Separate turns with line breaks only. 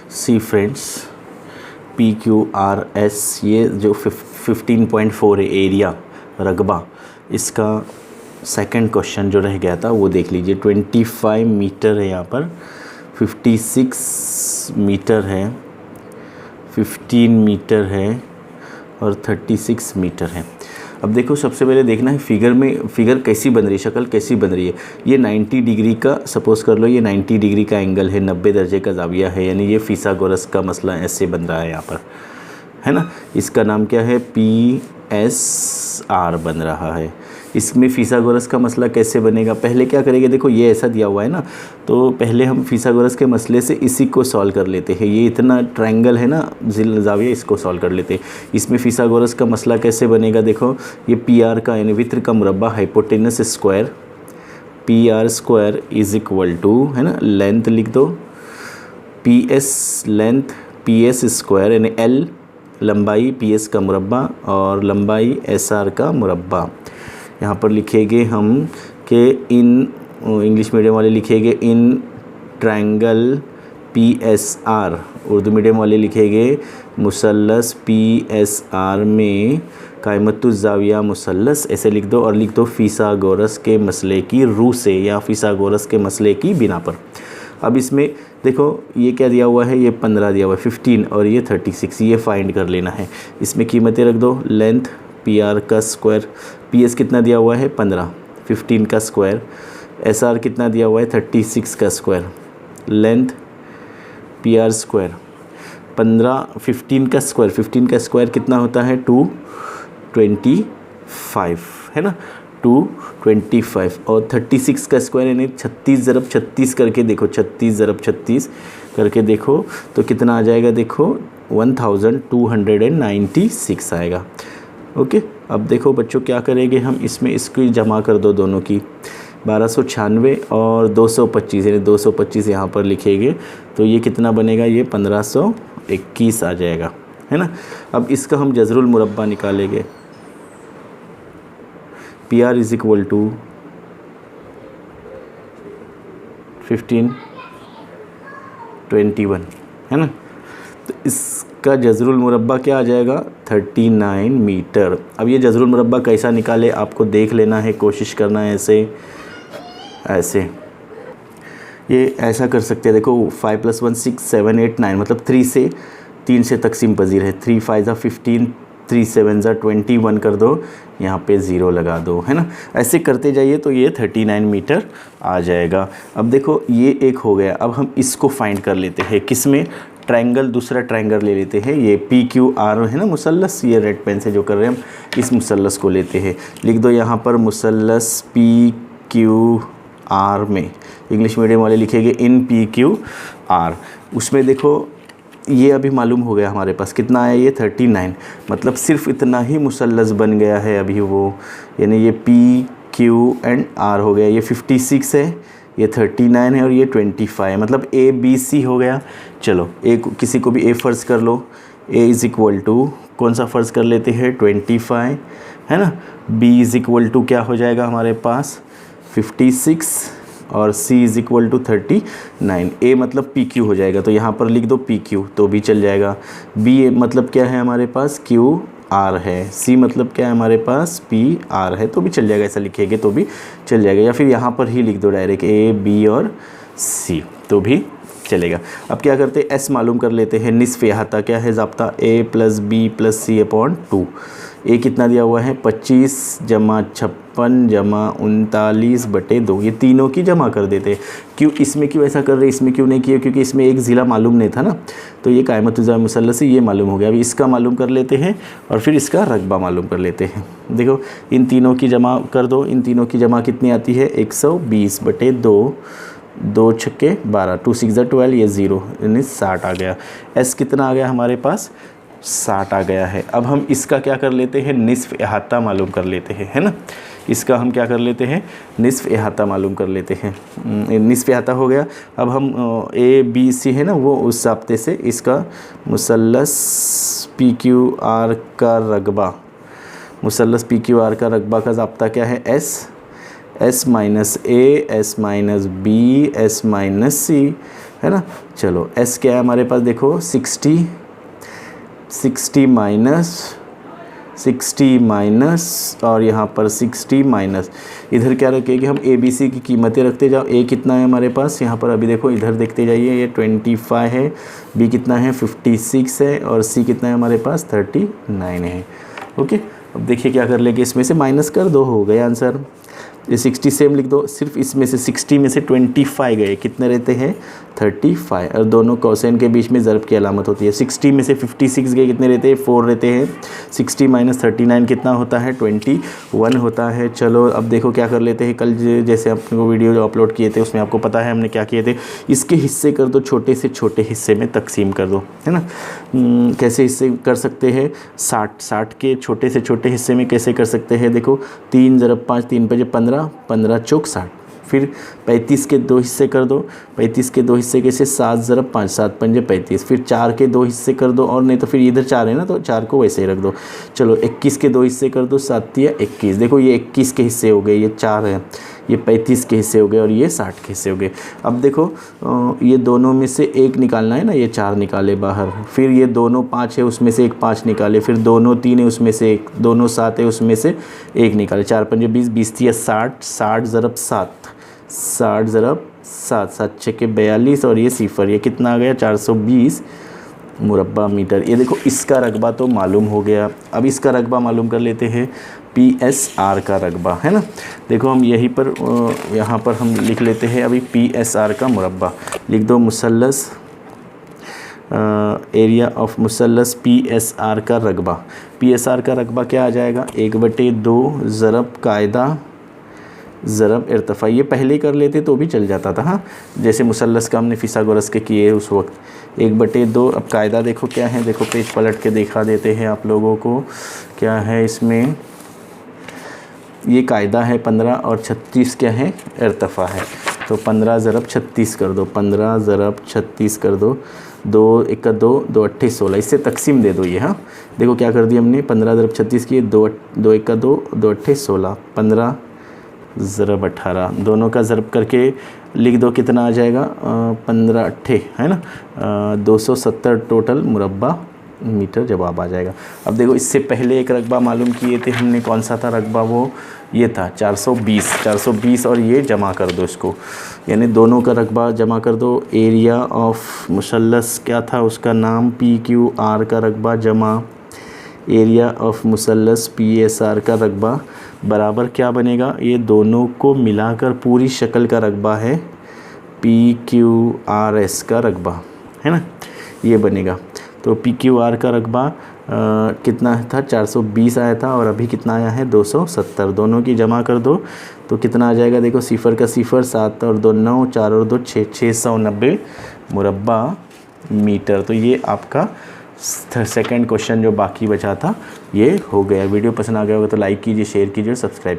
सी friends, PQRS ये जो 15.4 है एरिया रकबा, इसका सेकंड क्वेश्चन जो रह गया था वो देख लीजिए। 25 मीटर है यहाँ पर, 56 मीटर है, 15 मीटर है और 36 मीटर है। अब देखो सबसे पहले देखना है फिगर कैसी बन रही है, शक्ल कैसी बन रही है। ये 90 डिग्री का सपोज़ कर लो, ये 90 डिग्री का एंगल है, 90 दर्जे का ज़ाविया है, यानी ये फिसागोरस का मसला ऐसे बन रहा है यहाँ पर, है ना। इसका नाम क्या है, PSR बन रहा है। इसमें फिसागोरस का मसला कैसे बनेगा, पहले क्या करेंगे, देखो ये ऐसा दिया हुआ है ना, तो पहले हम फिसागोरस के मसले से इसी को सॉल्व कर लेते हैं। ये इतना ट्रायंगल है ना ज़ाविया, इसको सॉल्व कर लेते हैं। इसमें फिसागोरस का मसला कैसे बनेगा, देखो ये PR का यानी वित्र का मुरब्बा, hypotenuse square, PR square is equal to, है ना, लेंथ लिख दो, PS लेंथ, PS स्क्वायर यानी L लंबाई, PS का मुरब्बा और लंबाई SR का मुरब्बा। यहाँ पर लिखेंगे हम कि इन, इंग्लिश मीडियम वाले लिखेंगे in triangle PSR, Urdu medium वाले लिखेंगे मुसल्लस PSR में कायमतुज़्ज़ाविया मुसल्लस, ऐसे लिख दो। और लिख दो फिसागोरस के मसले की रूह से या फिसागोरस के मसले की बिना पर। अब इसमें देखो ये क्या दिया हुआ है, ये 15 दिया हुआ है, 15 और ये 36, ये फाइंड कर लेना है। इसमें कीमतें रख दो, लेंथ PR का स्क्वायर, PS कितना दिया हुआ है 15, 15 का स्क्वायर, SR कितना दिया हुआ है 36 का स्क्वायर, लेंथ PR स्क्वायर 15, 15 का स्क्वायर, 15 का स्क्वायर कितना होता है 225, है ना, 225 और 36 का स्क्वायर यानी 36 ज़रब 36 करके देखो, 36 ज़रब 36 करके देखो तो कितना आ जाएगा, देखो 1296 आएगा। ओके, अब देखो बच्चों क्या करेंगे हम, इसमें इसकी जमा कर दो दोनों की, 1296 और 225 यानी 225 यहाँ पर लिखेंगे तो ये कितना बनेगा, ये 1521 आ जाएगा, है ना। अब इसका हम जज़रुल मुरब्बा निकालेंगे, PR इज़ इक्वल टू 1521, है ना। तो इसका जज़रुल मुरब्बा क्या आ जाएगा 39 मीटर। अब ये जज़रुल मुरब्बा कैसा निकाले आपको देख लेना है, कोशिश करना है ऐसे ये ऐसा कर सकते हैं। देखो 5 + 1 6 7 8 9 मतलब 3 से तकसीम पजीर है, 3 5 ज़ा 15, 3 7 ज़ा 21 कर दो, यहाँ पे 0 लगा दो, है ना। ऐसे करते जाइए तो ये 39 मीटर आ जाएगा। अब देखो ये एक हो गया, अब हम इसको फाइंड कर लेते हैं, किसमें, ट्रायंगल, दूसरा ट्रायंगल ले लेते हैं, ये PQR है ना मुसल्लस, ये रेड पेन से जो कर रहे हैं हम, इस मुसल्लस को लेते हैं। लिख दो यहाँ पर मुसल्लस PQR में, इंग्लिश मीडियम वाले लिखेंगे इन PQR। उसमें देखो ये अभी मालूम हो गया हमारे पास कितना आया, ये 39, मतलब सिर्फ इतना ही मुसल्लस बन गया है अभी वो, यानी ये PQR हो गया, ये 56 है, ये 39 है और ये 25 है, मतलब ABC हो गया। चलो एक किसी को भी A फ़र्ज़ कर लो, A इज़ इक्वल टू कौन सा फ़र्ज़ कर लेते हैं 25, है ना। B इज़ इक्वल टू क्या हो जाएगा हमारे पास 56 और C is equal to 39। A मतलब PQ हो जाएगा, तो यहाँ पर लिख दो PQ तो भी चल जाएगा। B मतलब क्या है हमारे पास QR है, C मतलब क्या है हमारे पास PR है, तो भी चल जाएगा, ऐसा लिखेंगे तो भी चल जाएगा। या फिर यहाँ पर ही लिख दो डायरेक्ट A B और C तो भी चलेगा। अब क्या करते हैं, S मालूम कर लेते हैं, निस्फ़ अहाता क्या है ज़ाब्ता, A + B + C/2। A कितना दिया हुआ है 25 जमा 56 जमा 39/2, ये तीनों की जमा कर देते हैं। क्यों इसमें क्यों ऐसा कर रहे हैं, इसमें क्यों नहीं किया, क्योंकि इसमें एक ज़िला मालूम नहीं था ना, तो ये कायमतुज़्ज़ाविया मुसल्लस से ये मालूम हो गया। अभी इसका मालूम कर लेते हैं और फिर इसका रकबा मालूम कर लेते हैं। देखो इन तीनों की जमा कर दो, इन तीनों की जमा कितनी आती है 120/2, 2 छक्के 12, 2 6 12, ये 0 यानी 60 आ गया। S कितना आ गया हमारे पास 60 आ गया है। अब हम इसका क्या कर लेते हैं, निस्फ़ अहाता मालूम कर लेते हैं, है ना। इसका हम क्या कर लेते हैं, निस्फ़ अहाता मालूम कर लेते हैं। निस्फ़ अहाता हो गया। अब हम ABC है ना, वो उस ज़ाब्ते से इसका मुसल्लस PQR का रकबा, मुसल्लस PQR का रकबा का ज़ाब्ता क्या है S - A, S - B, S - C, है ना। चलो s क्या है हमारे पास, देखो 60 माइनस और यहाँ पर 60 माइनस, इधर क्या रखेंगे हम ABC की कीमतें रखते जाओ। A कितना है हमारे पास यहाँ पर, अभी देखो इधर देखते जाइए, ये 25 है, B कितना है 56 है और C कितना है हमारे पास 39 है। ओके, अब देखिए क्या कर लेंगे, इसमें से माइनस कर दो, हो गया आंसर। ये 60 सेम लिख दो, सिर्फ इसमें से 60 में से 25 गए, कितने रहते हैं 35, और दोनों कोसाइन के बीच में ज़र्ब की अलामत होती है। 60 में से 56 गए, कितने रहते हैं 4 रहते हैं। 60 माइनस 39 कितना होता है 21 होता है। चलो अब देखो क्या कर लेते हैं, कल जैसे अपने को वीडियो जो अपलोड किए थे उसमें आपको पता है हमने क्या किए थे, इसके हिस्से कर दो, छोटे से छोटे हिस्से में तकसीम कर दो, है ना। कैसे हिस्से कर सकते हैं, 60 के छोटे से छोटे हिस्से में कैसे कर सकते हैं, देखो 3 × 5 3 × 5 15, 15 चौक 60। फिर 35 के 2 हिस्से कर दो, 35 के 2 हिस्से कैसे, 7 × 5 7 5 35। फिर 4 के 2 हिस्से कर दो, और नहीं तो फिर इधर 4 है ना, तो 4 को वैसे ही रख दो। चलो 21 के 2 हिस्से कर दो, 7 या 21। देखो ये 21 के हिस्से हो गए, ये 4 है, ये 35 के हिस्से हो गए और ये 60 के हिस्से हो गए। अब देखो ये दोनों में से एक निकालना है ना, ये 4 निकाले बाहर, फिर ये दोनों 5 है उसमें से एक 5 निकाले, फिर दोनों 3 है उसमें से एक, दोनों 7 है उसमें से एक निकाले। 4 × 5 20, 20 या 60, 60 × 7, 60 × 7, 7 6 के 42 और ये सिफर, ये कितना आ गया 420 मुरब्बा मीटर। ये देखो इसका रकबा तो मालूम हो गया। अब इसका रकबा मालूम कर लेते हैं, PSR का रकबा, है ना। देखो हम यहीं पर यहाँ पर हम लिख लेते हैं अभी PSR का मुरब्बा लिख दो, मुसल्लस एरिया ऑफ मुसल्लस PSR का रकबा। PSR का रकबा क्या आ जाएगा, 1/2 ज़रब कायदा ज़रब इर्तफ़ा। ये पहले कर लेते तो भी चल जाता था, हाँ, जैसे मुसल्लस का हमने फिसागोरस के किए उस वक्त। 1/2। अब कायदा देखो क्या है, देखो पेज पलट के दिखा देते हैं आप लोगों को क्या है इसमें। ये कायदा है 15 और 36 क्या है इर्तफ़ा है, तो 15 ज़रब 36 कर दो, 15 ज़रब 36 कर दो, 2 × 2 2 × 8 16, इससे तकसीम दे दो ये, हाँ। देखो क्या कर दिया हमने, 15 ज़रब 36 किए, 2 × 2 2 × 8 16, 15 ज़रब 18, दोनों का ज़रब करके लिख दो, कितना आ जाएगा 15 8 है ना, 270 टोटल मुरब्बा मीटर जवाब आ जाएगा। अब देखो इससे पहले एक रकबा मालूम किए थे हमने, कौन सा था रकबा, वो ये था 420 और ये जमा कर दो इसको, यानी दोनों का रकबा जमा कर दो। एरिया ऑफ मुसल्लस क्या था उसका नाम, PQR का रकबा जमा एरिया ऑफ मुसल्लस PSR का रकबा बराबर क्या बनेगा, ये दोनों को मिलाकर पूरी शक्ल का रकबा है PQRS का रकबा, है ना, ये बनेगा। तो PQR का रकबा कितना था 420 आया था और अभी कितना आया है 270, दोनों की जमा कर दो तो कितना आ जाएगा, देखो सिफर का सिफर, 7 और 2 9, 4 और 2 6, 690 मुरब्बा मीटर। तो ये आपका सेकंड क्वेश्चन जो बाकी बचा था ये हो गया। वीडियो पसंद आ गया होगा तो लाइक कीजिए, शेयर कीजिए, सब्सक्राइब